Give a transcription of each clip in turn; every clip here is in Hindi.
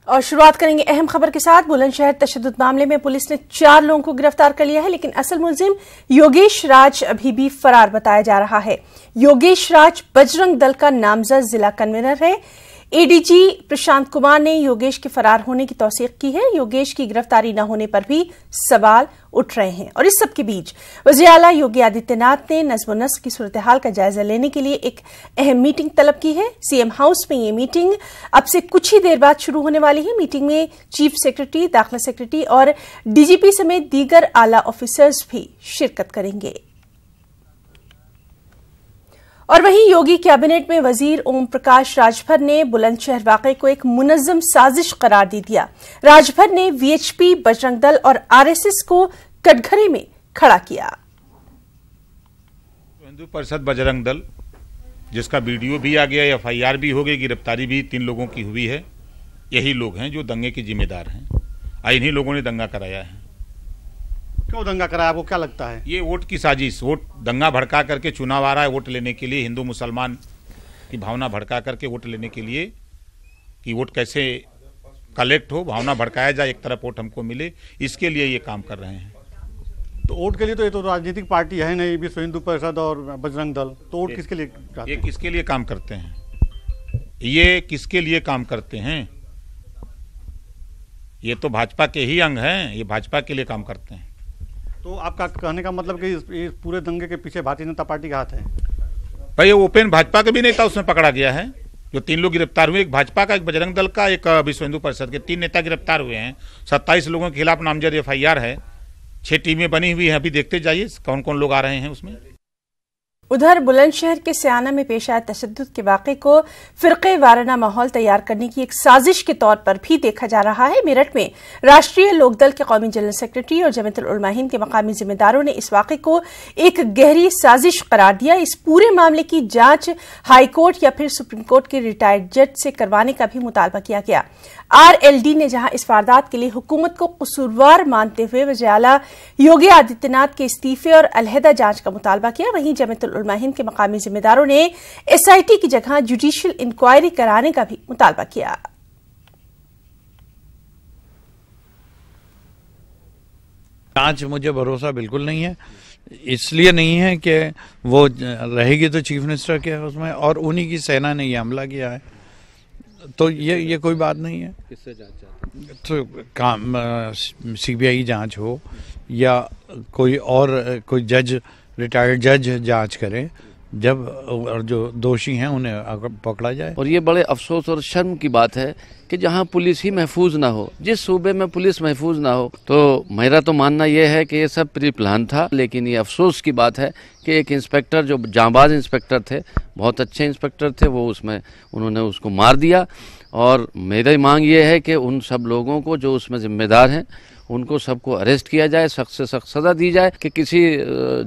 और शुरुआत करेंगे अहम खबर के साथ। बुलंदशहर तशद्दुद मामले में पुलिस ने 4 लोगों को गिरफ्तार कर लिया है, लेकिन असल मुलजिम योगेश राज अभी भी फरार बताया जा रहा है। योगेश राज बजरंग दल का नामजद जिला कन्वीनर है। एडीजी प्रशांत कुमार ने योगेश के फरार होने की तौसीक की है। योगेश की गिरफ्तारी न होने पर भी सवाल उठ रहे हैं। और इस सब के बीच वज़ीर आला योगी आदित्यनाथ ने नज़्म व नस्क की सूरत हाल का जायजा लेने के लिए एक अहम मीटिंग तलब की है। सीएम हाउस में ये मीटिंग अब से कुछ ही देर बाद शुरू होने वाली है। मीटिंग में चीफ सेक्रेटरी, दाखिला सेक्रेटरी और डीजीपी समेत दीगर आला ऑफिसर्स भी शिरकत करेंगे। और वहीं योगी कैबिनेट में वजीर ओम प्रकाश राजभर ने बुलंदशहर वाकये को एक मुनज़्ज़म साजिश करार दे दिया। राजभर ने वीएचपी, बजरंग दल और आरएसएस को कटघरे में खड़ा किया। हिंदू परिषद बजरंग दल, जिसका वीडियो भी आ गया, एफआईआर भी हो गई, गिरफ्तारी भी 3 लोगों की हुई है, यही लोग हैं जो दंगे के जिम्मेदार हैं। इन्हीं लोगों ने दंगा कराया है। क्यों दंगा कराया, आपको क्या लगता है? ये वोट की साजिश, वोट दंगा भड़का करके चुनाव आ रहा है वोट लेने के लिए, हिंदू मुसलमान की भावना भड़का करके वोट लेने के लिए, कि वोट कैसे कलेक्ट हो, भावना भड़काया जाए, एक तरफ वोट हमको मिले, इसके लिए ये काम कर रहे हैं। तो वोट के लिए तो ये तो राजनीतिक पार्टी है नहीं, विश्व हिंदू परिषद और बजरंग दल, तो वोट किसके लिए? ये किसके लिए काम करते हैं? ये किसके लिए काम करते हैं? ये तो भाजपा के ही अंग हैं, ये भाजपा के लिए काम करते हैं। तो आपका कहने का मतलब कि इस पूरे दंगे के पीछे भारतीय जनता पार्टी का हाथ है? भाई, ओपन भाजपा का भी नेता उसमें पकड़ा गया है। जो 3 लोग गिरफ्तार हुए, एक भाजपा का, एक बजरंग दल का, एक विश्व हिंदू परिषद के, 3 नेता गिरफ्तार हुए हैं। 27 लोगों के खिलाफ नामजद एफआईआर है। 6 टीमें बनी हुई हैं। अभी देखते जाइए कौन कौन लोग आ रहे हैं उसमें। उधर बुलंदशहर के सियाना में पेश आए तशद्दुद के वाक़े को फिरक़े वाराना माहौल तैयार करने की एक साजिश के तौर पर भी देखा जा रहा है। मेरठ में राष्ट्रीय लोकदल के कौमी जनरल सेक्रेटरी और जमीयतुल उलमा हिंद के मकामी जिम्मेदारों ने इस वाक़े को एक गहरी साजिश करार दिया। इस पूरे मामले की जांच हाईकोर्ट या फिर सुप्रीम कोर्ट के रिटायर्ड जज से करवाने का भी मुतालबा किया गया। आरएलडी ने जहां इस वारदात के लिए हुकूमत को कसूरवार मानते हुए वज़ीर आला योगी आदित्यनाथ के इस्तीफे और अलहदा जांच का मुतालबा किया, वहीं जमीयतुल उलमा हिंद के मकामी जिम्मेदारों ने एसआईटी की जगह जुडिशियल इंक्वायरी कराने का भी मुतालबा किया। जांच मुझे भरोसा बिल्कुल नहीं है। इसलिए नहीं है कि वो रहेगी तो चीफ मिनिस्टर के उसमें, और उन्हीं की सेना ने ये हमला किया है, तो ये कोई बात नहीं है। किससे जांच चाहते हैं? तो काम सीबीआई जांच हो या कोई जज, रिटायर्ड जज जांच करे, जब और जो दोषी हैं उन्हें पकड़ा जाए। और ये बड़े अफसोस और शर्म की बात है कि जहां पुलिस ही महफूज ना हो, जिस सूबे में पुलिस महफूज ना हो, तो मेरा तो मानना यह है कि ये सब प्री प्लान था। लेकिन ये अफसोस की बात है कि एक इंस्पेक्टर, जो जांबाज इंस्पेक्टर थे, बहुत अच्छे इंस्पेक्टर थे, वो उसमें उन्होंने उसको मार दिया। और मेरी मांग ये है कि उन सब लोगों को जो उसमें जिम्मेदार हैं, उनको सबको अरेस्ट किया जाए, सख्त से सख्त सज़ा दी जाए, कि किसी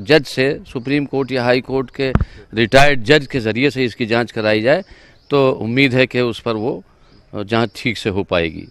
जज से, सुप्रीम कोर्ट या हाई कोर्ट के रिटायर्ड जज के ज़रिए से इसकी जांच कराई जाए, तो उम्मीद है कि उस पर वो जांच ठीक से हो पाएगी।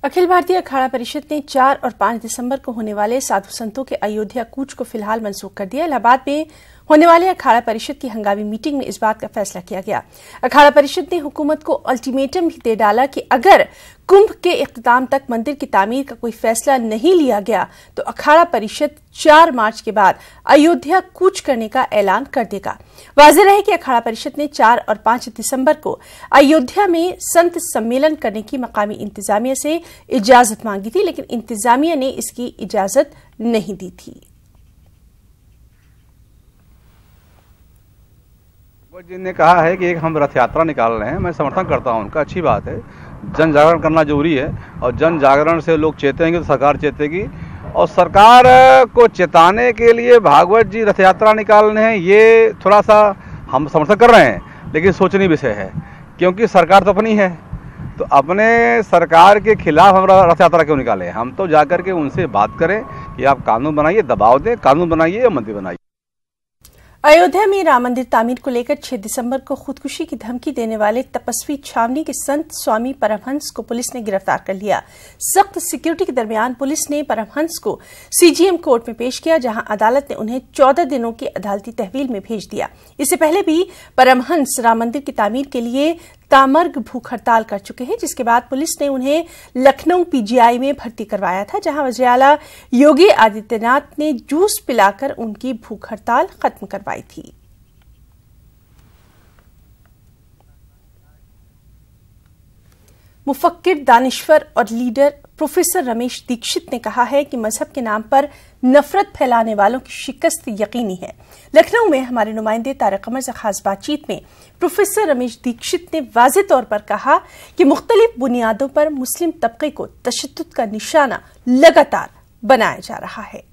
अखिल भारतीय अखाड़ा परिषद ने 4 और 5 दिसंबर को होने वाले साधु संतों के अयोध्या कूच को फिलहाल मनसूख कर दिया। इलाहाबाद में होने वाले अखाड़ा परिषद की हंगामी मीटिंग में इस बात का फैसला किया गया। अखाड़ा परिषद ने हुकूमत को अल्टीमेटम भी दे डाला कि अगर कुंभ के इख्तिताम तक मंदिर की तामीर का कोई फैसला नहीं लिया गया तो अखाड़ा परिषद 4 मार्च के बाद अयोध्या कूच करने का ऐलान कर देगा। वाज़ेह रहे कि अखाड़ा परिषद ने 4 और 5 दिसंबर को अयोध्या में संत सम्मेलन करने की मकामी इंतजामिया से इजाजत मांगी थी, लेकिन इंतजामिया ने इसकी इजाजत नहीं दी थी। जी ने कहा है कि एक हम रथ यात्रा निकाल रहे हैं, मैं समर्थन करता हूं उनका, अच्छी बात है। जन जागरण करना जरूरी है, और जन जागरण से लोग चेतेंगे तो सरकार चेतेगी। और सरकार को चेताने के लिए भागवत जी रथ यात्रा निकाल रहे हैं, ये थोड़ा सा हम समर्थन कर रहे हैं, लेकिन सोचनीय विषय है, क्योंकि सरकार तो अपनी है। तो अपने सरकार के खिलाफ हम रथ यात्रा क्यों निकालें? हम तो जाकर के उनसे बात करें कि आप कानून बनाइए, दबाव दें, कानून बनाइए या मंदिर बनाइए। अयोध्या में राम मंदिर तामीर को लेकर 6 दिसंबर को खुदकुशी की धमकी देने वाले तपस्वी छावनी के संत स्वामी परमहंस को पुलिस ने गिरफ्तार कर लिया। सख्त सिक्योरिटी के दरमियान पुलिस ने परमहंस को सीजीएम कोर्ट में पेश किया, जहां अदालत ने उन्हें 14 दिनों की अदालती तहवील में भेज दिया। इससे पहले भी परमहंस राम मंदिर की तामीर के लिए तामर्ग भूख हड़ताल कर चुके हैं, जिसके बाद पुलिस ने उन्हें लखनऊ पीजीआई में भर्ती करवाया था, जहां वज़ीर आला योगी आदित्यनाथ ने जूस पिलाकर उनकी भूख हड़ताल खत्म करवाई थी। मुफक्किर, दानिश्वर और लीडर प्रोफेसर रमेश दीक्षित ने कहा है कि मजहब के नाम पर नफरत फैलाने वालों की शिकस्त यकीनी है। लखनऊ में हमारे नुमाइंदे तारिक कमर से खास बातचीत में प्रोफेसर रमेश दीक्षित ने वाज़ेह तौर पर कहा कि मुख्तलिफ बुनियादों पर मुस्लिम तबके को तशद्दुद का निशाना लगातार बनाया जा रहा है।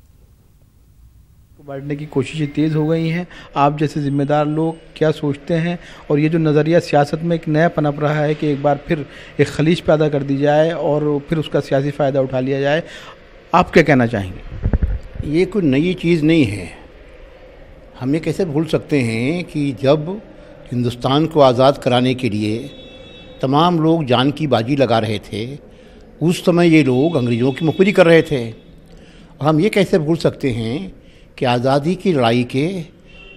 बांटने की कोशिशें तेज़ हो गई हैं। आप जैसे जिम्मेदार लोग क्या सोचते हैं, और ये जो नज़रिया सियासत में एक नया पनप रहा है कि एक बार फिर एक खलीज पैदा कर दी जाए और फिर उसका सियासी फ़ायदा उठा लिया जाए, आप क्या कहना चाहेंगे? ये कोई नई चीज़ नहीं है। हम ये कैसे भूल सकते हैं कि जब हिंदुस्तान को आज़ाद कराने के लिए तमाम लोग जान की बाजी लगा रहे थे, उस समय ये लोग अंग्रेज़ों की मुखबिरी कर रहे थे। हम ये कैसे भूल सकते हैं कि आज़ादी की लड़ाई के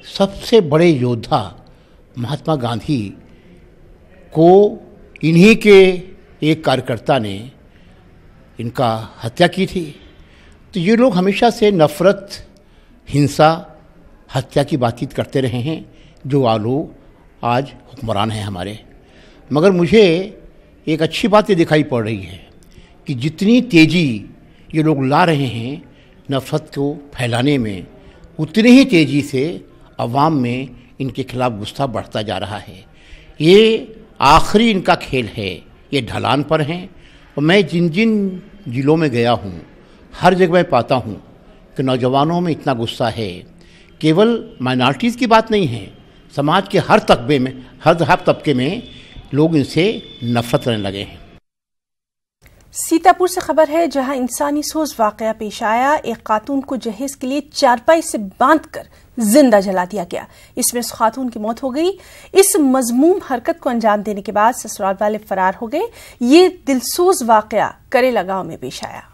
सबसे बड़े योद्धा महात्मा गांधी को इन्हीं के एक कार्यकर्ता ने इनका हत्या की थी। तो ये लोग हमेशा से नफ़रत, हिंसा, हत्या की बातचीत करते रहे हैं, जो लोग आज हुक्मरान हैं हमारे। मगर मुझे एक अच्छी बात ये दिखाई पड़ रही है कि जितनी तेज़ी ये लोग ला रहे हैं नफ़रत को फैलाने में, उतनी ही तेज़ी से अवाम में इनके खिलाफ गुस्सा बढ़ता जा रहा है। ये आखिरी इनका खेल है, ये ढलान पर हैं। और मैं जिन जिन ज़िलों में गया हूँ, हर जगह मैं पाता हूँ कि नौजवानों में इतना गुस्सा है। केवल माइनॉरिटीज़ की बात नहीं है, समाज के हर तबके में, हर तबके में लोग इनसे नफ़रत करने लगे हैं। सीतापुर से खबर है, जहां इंसानी सोज वाकया पेश आया। एक खातून को जहेज के लिए चारपाई से बांधकर जिंदा जला दिया गया। इसमें उस खातून की मौत हो गई। इस मजमूम हरकत को अंजाम देने के बाद ससुराल वाले फरार हो गए। ये दिलसोज वाकया करेला गांव में पेश आया।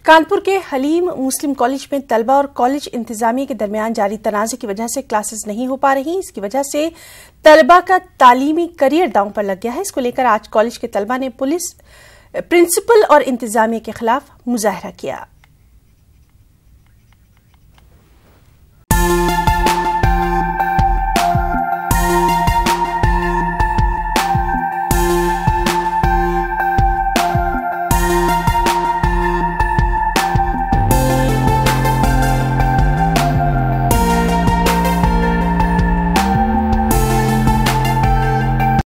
कानपुर के हलीम मुस्लिम कॉलेज में तलबा और कॉलेज इंतजामिया के दरमियान जारी तनाज़े की वजह से क्लासेस नहीं हो पा रही। इसकी वजह से तलबा का तालीमी करियर दांव पर लग गया है। इसको लेकर आज कॉलेज के तलबा ने पुलिस, प्रिंसिपल और इंतजामिया के खिलाफ मुजाहरा किया।